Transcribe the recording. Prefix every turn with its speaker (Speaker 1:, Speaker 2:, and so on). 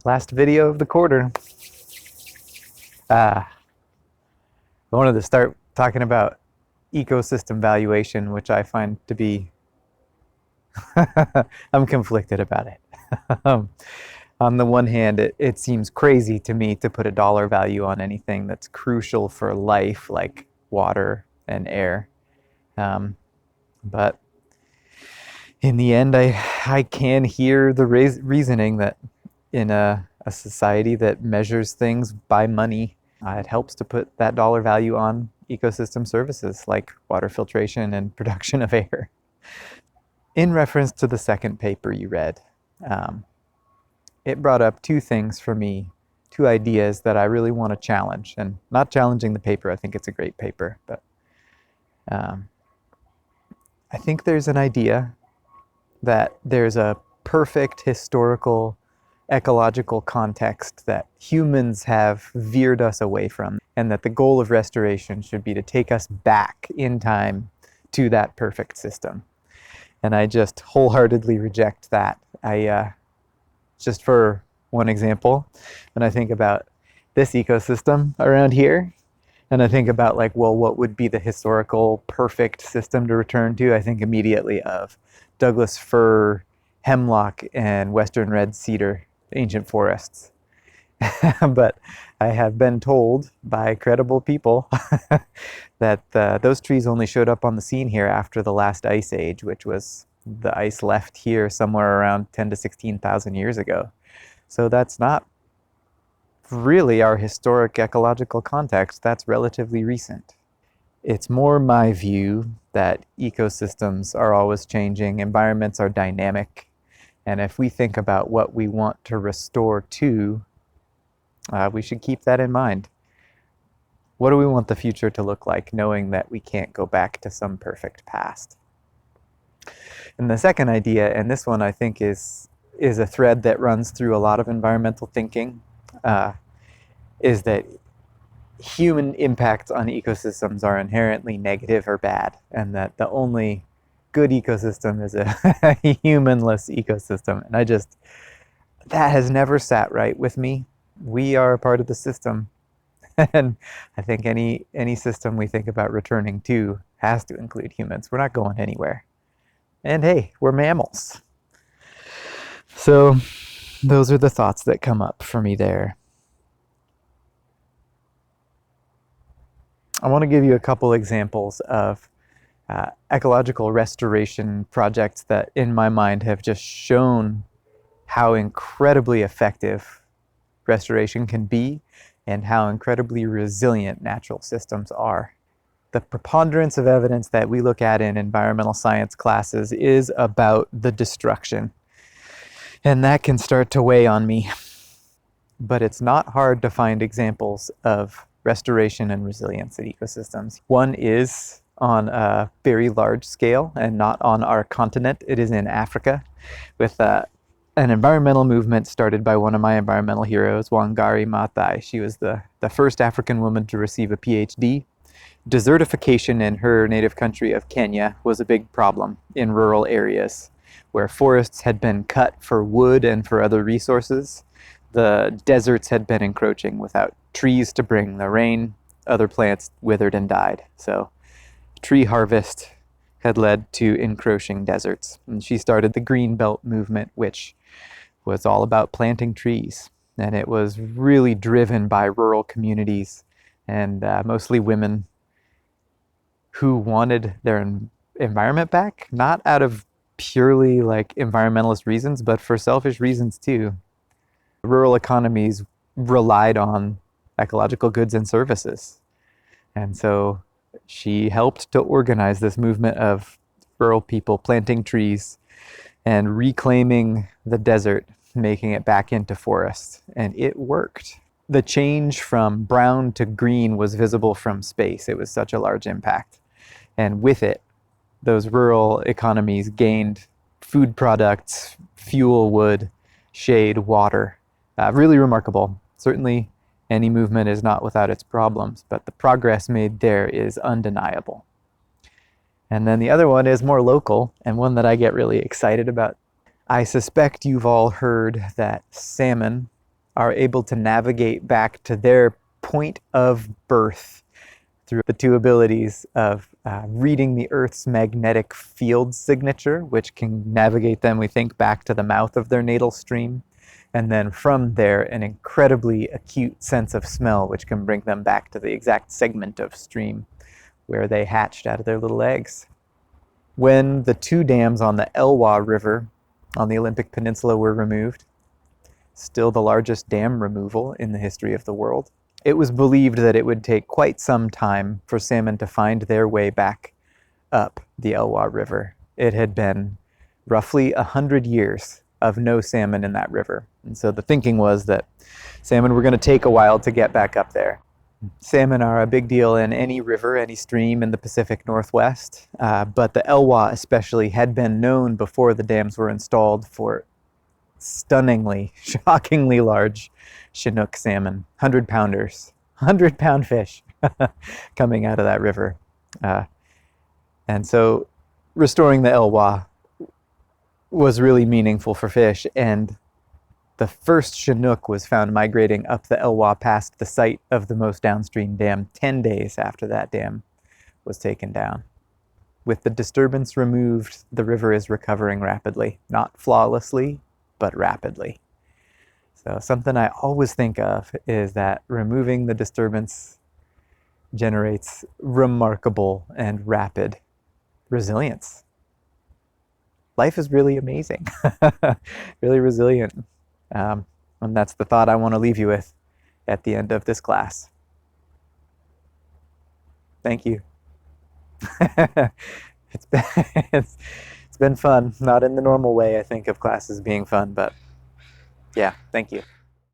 Speaker 1: Last video of the quarter. I wanted to start talking about ecosystem valuation, which I find to be, I'm conflicted about it. On the one hand, it seems crazy to me to put a dollar value on anything that's crucial for life, like water and air. But in the end, I can hear the reasoning that in a society that measures things by money, it helps to put that dollar value on ecosystem services like water filtration and production of air. In reference to the second paper you read, it brought up two things for me, two ideas that I really want to challenge. And not challenging the paper, I think it's a great paper, but I think there's an idea that there's a perfect historical ecological context that humans have veered us away from, and that the goal of restoration should be to take us back in time to that perfect system. And I just wholeheartedly reject that. Just for one example, when I think about this ecosystem around here, and I think about like, well, what would be the historical perfect system to return to? I think immediately of Douglas fir, hemlock, and western red cedar ancient forests. But I have been told by credible people that those trees only showed up on the scene here after the last ice age, which was the ice left here somewhere around 10 to 16,000 years ago. So that's not really our historic ecological context. That's relatively recent. It's more my view that ecosystems are always changing, environments are dynamic, and if we think about what we want to restore to, we should keep that in mind. What do we want the future to look like, knowing that we can't go back to some perfect past? And the second idea, and this one I think is a thread that runs through a lot of environmental thinking, is that human impacts on ecosystems are inherently negative or bad, and that the only good ecosystem is a humanless ecosystem. And that has never sat right with me. We are a part of the system. And I think any system we think about returning to has to include humans. We're not going anywhere. And hey, we're mammals. So those are the thoughts that come up for me there. I want to give you a couple examples of ecological restoration projects that, in my mind, have just shown how incredibly effective restoration can be and how incredibly resilient natural systems are. The preponderance of evidence that we look at in environmental science classes is about the destruction, and that can start to weigh on me. But it's not hard to find examples of restoration and resilience in ecosystems. One is on a very large scale and not on our continent. It is in Africa with an environmental movement started by one of my environmental heroes, Wangari Maathai. She was the first African woman to receive a PhD. Desertification in her native country of Kenya was a big problem in rural areas where forests had been cut for wood and for other resources. The deserts had been encroaching without trees to bring the rain. Other plants withered and died. So tree harvest had led to encroaching deserts. And she started the Green Belt movement, which was all about planting trees. And it was really driven by rural communities and mostly women who wanted their environment back, not out of purely like environmentalist reasons, but for selfish reasons too. Rural economies relied on ecological goods and services. And so she helped to organize this movement of rural people planting trees and reclaiming the desert, making it back into forests. And it worked. The change from brown to green was visible from space. It was such a large impact. And with it, those rural economies gained food products, fuel, wood, shade, water. Really remarkable. Certainly, any movement is not without its problems, but the progress made there is undeniable. And then the other one is more local, and one that I get really excited about. I suspect you've all heard that salmon are able to navigate back to their point of birth through the two abilities of reading the Earth's magnetic field signature, which can navigate them, we think, back to the mouth of their natal stream, and then from there, an incredibly acute sense of smell, which can bring them back to the exact segment of stream where they hatched out of their little eggs. When the two dams on the Elwha River on the Olympic Peninsula were removed, still the largest dam removal in the history of the world, it was believed that it would take quite some time for salmon to find their way back up the Elwha River. It had been roughly 100 years of no salmon in that river. And so the thinking was that salmon were going to take a while to get back up there. Salmon are a big deal in any river, any stream in the Pacific Northwest, but the Elwha especially had been known before the dams were installed for stunningly, shockingly large Chinook salmon, 100-pounders, 100-pound fish coming out of that river. And so restoring the Elwha was really meaningful for fish, and the first Chinook was found migrating up the Elwha past the site of the most downstream dam 10 days after that dam was taken down. With the disturbance removed, the river is recovering rapidly, not flawlessly, but rapidly. So something I always think of is that removing the disturbance generates remarkable and rapid resilience. Life is really amazing, really resilient. And that's the thought I want to leave you with at the end of this class. Thank you. It's been fun, not in the normal way I think of classes being fun, but yeah, thank you.